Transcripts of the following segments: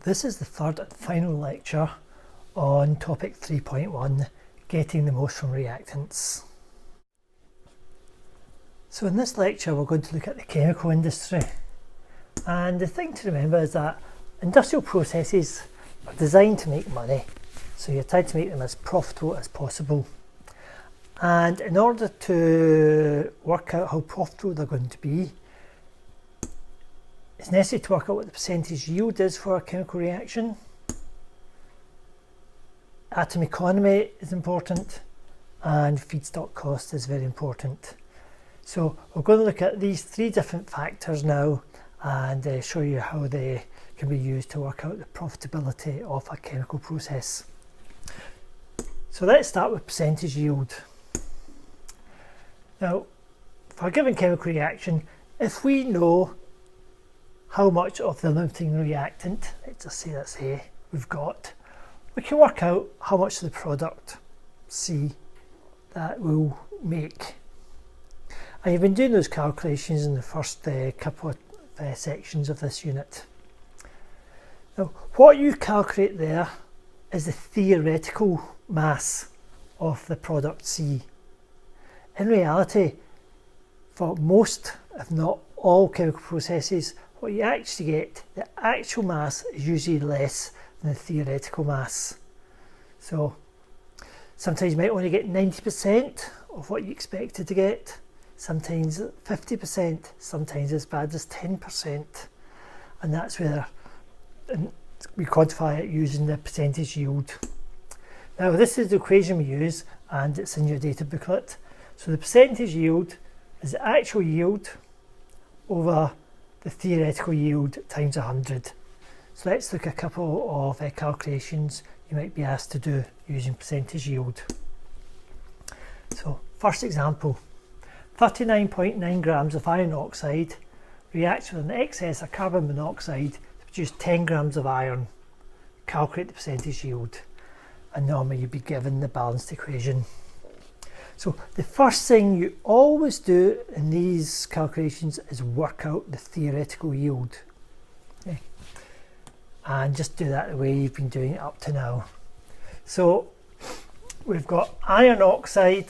This is the third and final lecture on topic 3.1, getting the most from reactants. So in this lecture we're going to look at the chemical industry, and the thing to remember is that industrial processes are designed to make money, so you're trying to make them as profitable as possible. And in order to work out how profitable they're going to be, it's necessary to work out what the percentage yield is for a chemical reaction. Atom economy is important, and feedstock cost is very important. So we're going to look at these three different factors now and show you how they can be used to work out the profitability of a chemical process. So let's start with percentage yield. Now, for a given chemical reaction, if we know how much of the limiting reactant, let's just say that's A, we've got, we can work out how much of the product, C, that we'll make. And you've been doing those calculations in the first couple of sections of this unit. Now, what you calculate there is the theoretical mass of the product C. In reality, for most, if not all chemical processes, what you actually get, the actual mass is usually less than the theoretical mass. So sometimes you might only get 90% of what you expected to get, sometimes 50%, sometimes as bad as 10%. And that's where we quantify it using the percentage yield. Now this is the equation we use, and it's in your data booklet. So the percentage yield is the actual yield over the theoretical yield times 100. So let's look at a couple of calculations you might be asked to do using percentage yield. So first example, 39.9 grams of iron oxide reacts with an excess of carbon monoxide to produce 10 grams of iron. Calculate the percentage yield, and normally you'd be given the balanced equation. So the first thing you always do in these calculations is work out the theoretical yield. Okay. And just do that the way you've been doing it up to now. So we've got iron oxide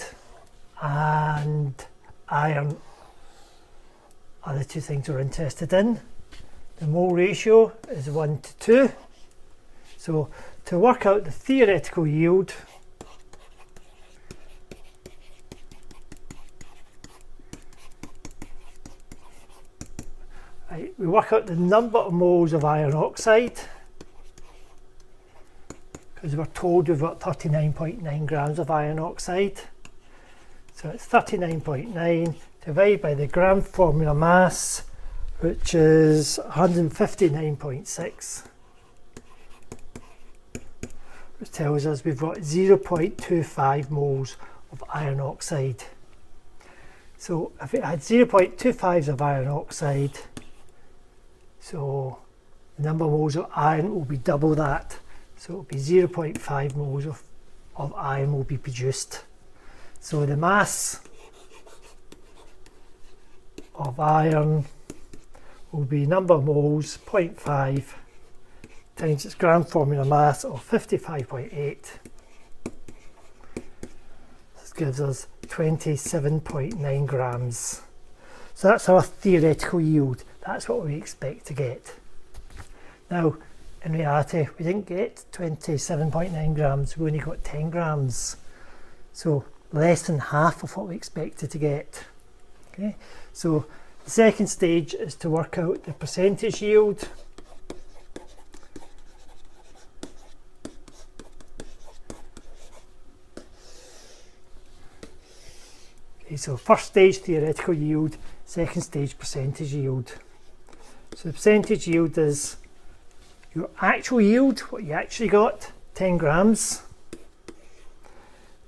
and iron are the two things we're interested in. The mole ratio is 1 to 2. So to work out the theoretical yield, we work out the number of moles of iron oxide, because we're told we've got 39.9 grams of iron oxide. So it's 39.9 divided by the gram formula mass, which is 159.6, which tells us we've got 0.25 moles of iron oxide. So if it had 0.25 of iron oxide, so the number of moles of iron will be double that. So it will be 0.5 moles of iron will be produced. So the mass of iron will be number of moles 0.5 times its gram formula mass of 55.8. This gives us 27.9 grams. So that's our theoretical yield. That's what we expect to get. Now, in reality, we didn't get 27.9 grams, we only got 10 grams. So less than half of what we expected to get. Okay, so the second stage is to work out the percentage yield. Okay, so first stage theoretical yield, second stage percentage yield. So the percentage yield is your actual yield, what you actually got, 10 grams,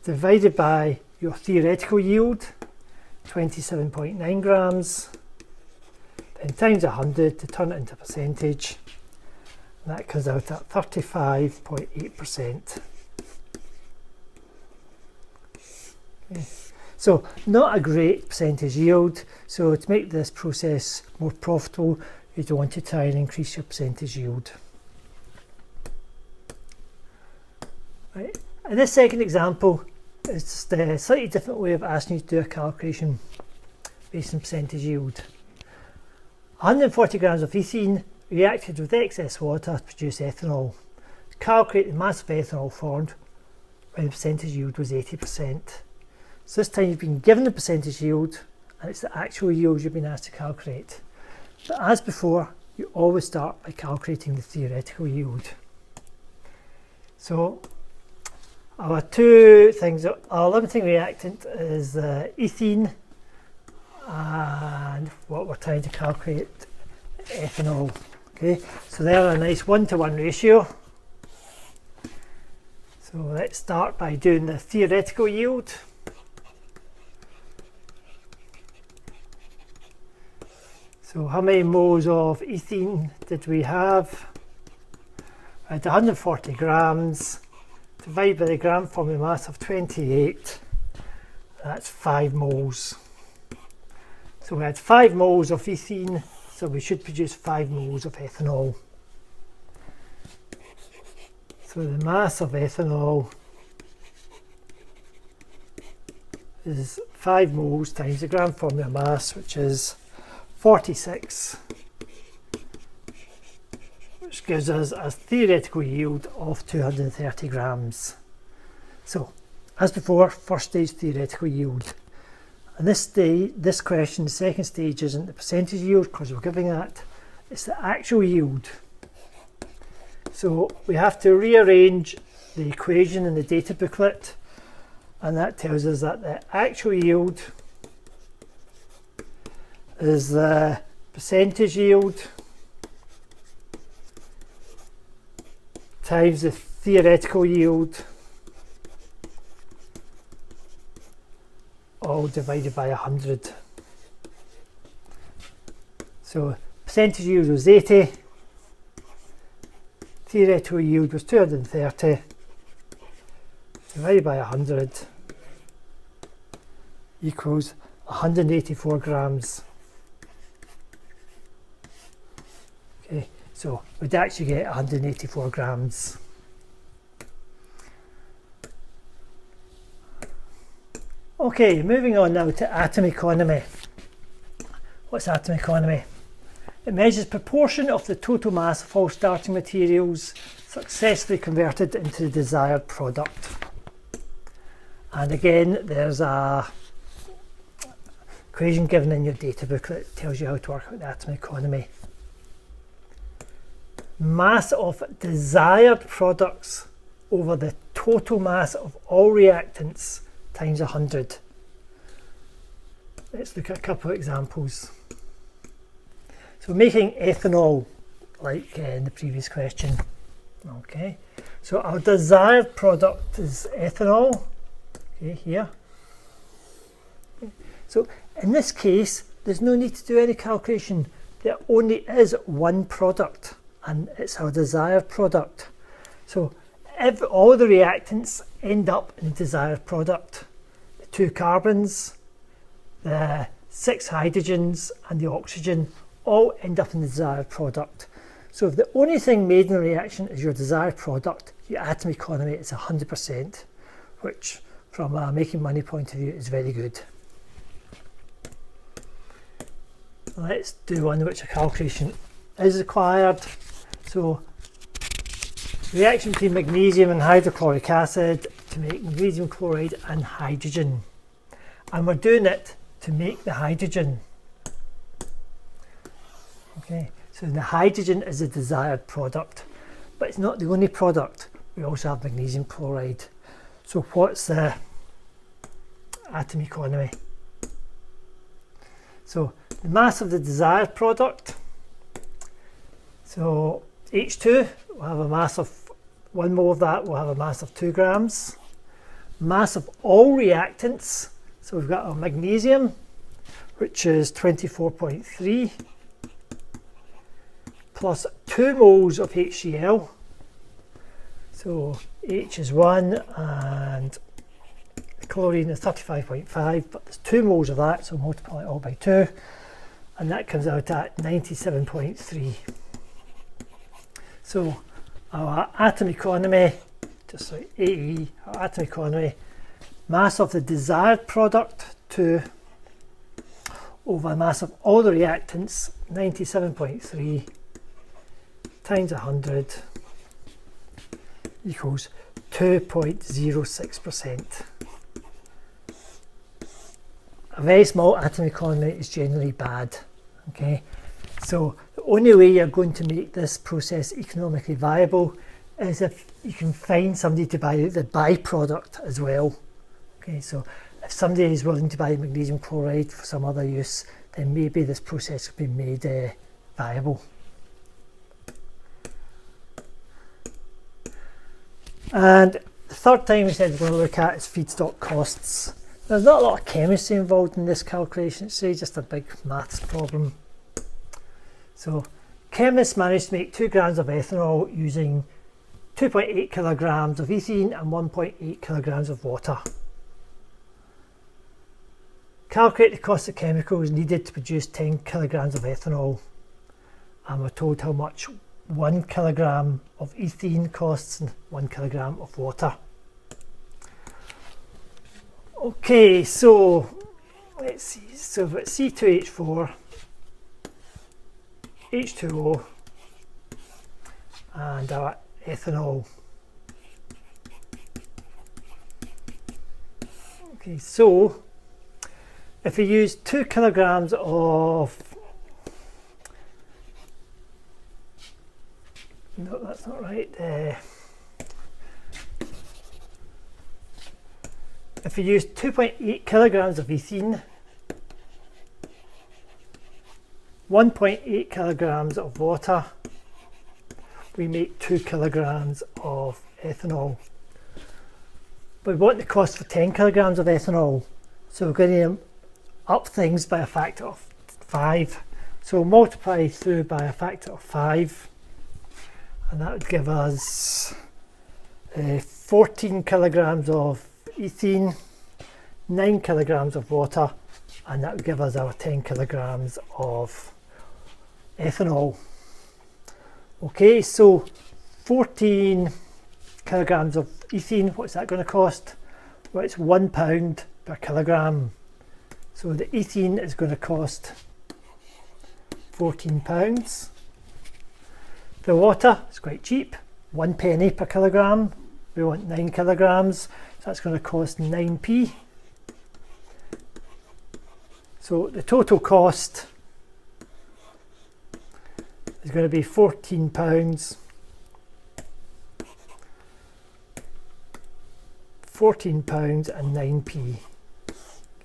divided by your theoretical yield, 27.9 grams, then times 100 to turn it into percentage, and that comes out at 35.8%. Okay. So not a great percentage yield, so to make this process more profitable you don't want to try and increase your percentage yield. In this second example, it's just a slightly different way of asking you to do a calculation based on percentage yield. 140 grams of ethene reacted with excess water to produce ethanol. Calculate the mass of ethanol formed when the percentage yield was 80%. So this time you've been given the percentage yield and it's the actual yield you've been asked to calculate. But as before, you always start by calculating the theoretical yield. So our two things, our limiting reactant is ethene, and what we're trying to calculate, ethanol. Okay, so they're a nice 1-to-1 ratio. So let's start by doing the theoretical yield. So how many moles of ethene did we have? I had 140 grams, divided by the gram formula mass of 28, that's 5 moles. So we had 5 moles of ethene, so we should produce 5 moles of ethanol. So the mass of ethanol is 5 moles times the gram formula mass, which is 46, which gives us a theoretical yield of 230 grams. So, as before, first stage theoretical yield. And this question, the second stage, isn't the percentage yield because we're giving that, it's the actual yield. So we have to rearrange the equation in the data booklet, and that tells us that the actual yield is the percentage yield times the theoretical yield, all divided by 100. So percentage yield was 80, theoretical yield was 230, divided by 100 equals 184 grams. Okay, so we'd actually get 184 grams. Okay, moving on now to atom economy. What's atom economy? It measures proportion of the total mass of all starting materials successfully converted into the desired product. And again, there's a equation given in your data booklet that tells you how to work out the atom economy. Mass of desired products over the total mass of all reactants times 100. Let's look at a couple of examples. So making ethanol, like in the previous question. Okay, so our desired product is ethanol, okay, here. Okay. So in this case, there's no need to do any calculation. There only is one product, and it's our desired product. So all the reactants end up in the desired product. The 2 carbons, the 6 hydrogens and the oxygen all end up in the desired product. So if the only thing made in the reaction is your desired product, your atom economy is 100%, which from a making money point of view is very good. Let's do one in which a calculation is required. So reaction between magnesium and hydrochloric acid to make magnesium chloride and hydrogen. And we're doing it to make the hydrogen. Okay, so the hydrogen is a desired product, but it's not the only product. We also have magnesium chloride. So what's the atom economy? So the mass of the desired product, so H2 will have a mass of 1 mole of that will have a mass of 2 grams. Mass of all reactants, so we've got our magnesium, which is 24.3, plus 2 moles of HCl. So H is 1 and the chlorine is 35.5, but there's 2 moles of that, so multiply it all by 2, and that comes out at 97.3. So our atom economy just like AE, atomic economy, mass of the desired product to over the mass of all the reactants, 97.3 times 100 equals 2.06%. A very small atomic economy is generally bad. Okay, so the only way you're going to make this process economically viable is if you can find somebody to buy the byproduct as well. Okay, so if somebody is willing to buy magnesium chloride for some other use, then maybe this process could be made viable. And the third thing we said we're going to look at is feedstock costs. There's not a lot of chemistry involved in this calculation, it's really just a big maths problem. So chemists managed to make 2 grams of ethanol using 2.8 kilograms of ethene and 1.8 kilograms of water. Calculate the cost of chemicals needed to produce 10 kilograms of ethanol, and we're told how much 1 kilogram of ethene costs and 1 kilogram of water. Okay, so let's see, so we've got C2H4, H2O and our ethanol. Okay, so if we use 2 kilograms of, no, that's not right. If we use 2.8 kilograms of ethene, 1.8 kilograms of water, we make 2 kilograms of ethanol. But we want the cost for 10 kilograms of ethanol, so we're going to up things by a factor of 5. So we'll multiply through by a factor of 5, and that would give us 14 kilograms of ethene, 9 kilograms of water, and that would give us our 10 kilograms of ethanol. Okay, so 14 kilograms of ethene, what's that going to cost? Well, it's £1 per kilogram. So the ethene is going to cost £14. The water is quite cheap, 1 penny per kilogram. We want 9 kilograms, so that's going to cost 9p. So the total cost is going to be £14, and 9p.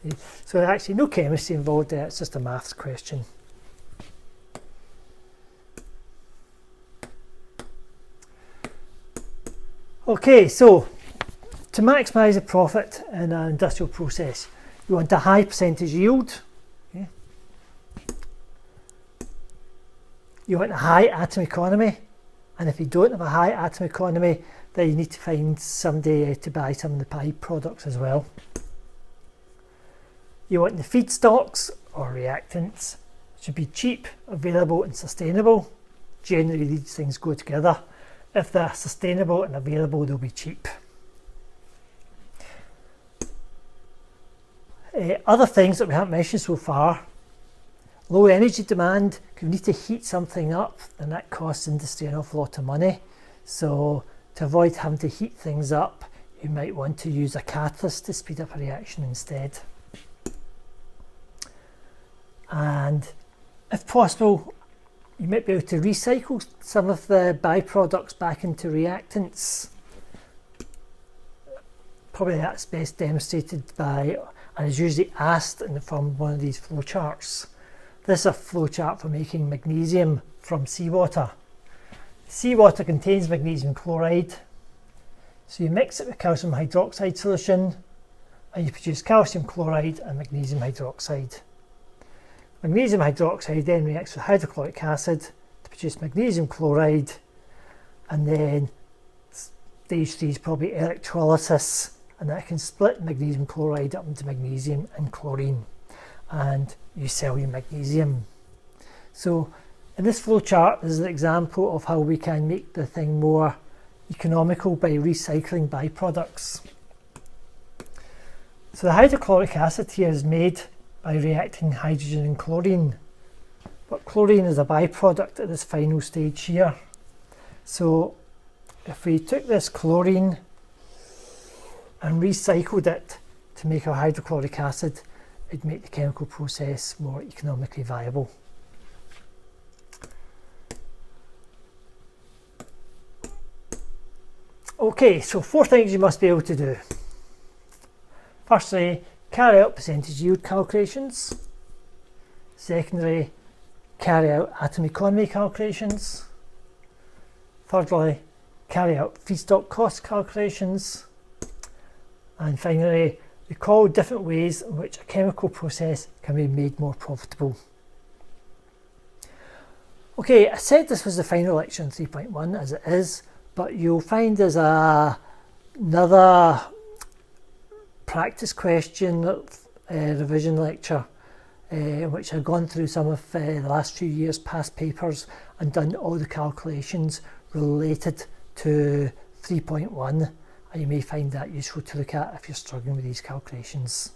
Okay. So actually no chemistry involved there, it's just a maths question. Okay, so to maximise the profit in an industrial process, you want a high percentage yield. Okay. You want a high atom economy, and if you don't have a high atom economy, then you need to find somebody to buy some of the byproducts as well. You want the feedstocks or reactants should be cheap, available and sustainable. Generally these things go together. If they're sustainable and available, they'll be cheap. Other things that we haven't mentioned so far: low energy demand. If you need to heat something up, then that costs industry an awful lot of money. So to avoid having to heat things up, you might want to use a catalyst to speed up a reaction instead. And if possible, you might be able to recycle some of the byproducts back into reactants. Probably that's best demonstrated by, and is usually asked in the form of one of these flowcharts. This is a flowchart for making magnesium from seawater. Seawater contains magnesium chloride, so you mix it with calcium hydroxide solution and you produce calcium chloride and magnesium hydroxide. Magnesium hydroxide then reacts with hydrochloric acid to produce magnesium chloride, and then stage 3 is probably electrolysis, and that can split magnesium chloride up into magnesium and chlorine, and you sell your magnesium. So in this flow chart, this is an example of how we can make the thing more economical by recycling byproducts. So the hydrochloric acid here is made by reacting hydrogen and chlorine, but chlorine is a byproduct at this final stage here. So if we took this chlorine and recycled it to make our hydrochloric acid, it'd make the chemical process more economically viable. Okay, so 4 things you must be able to do. Firstly, carry out percentage yield calculations. Secondly, carry out atom economy calculations. Thirdly, carry out feedstock cost calculations. And finally, recall different ways in which a chemical process can be made more profitable. Okay, I said this was the final lecture in 3.1 as it is, but you'll find there's another practice question revision lecture in which I've gone through some of the last few years' past papers and done all the calculations related to 3.1, and you may find that useful to look at if you're struggling with these calculations.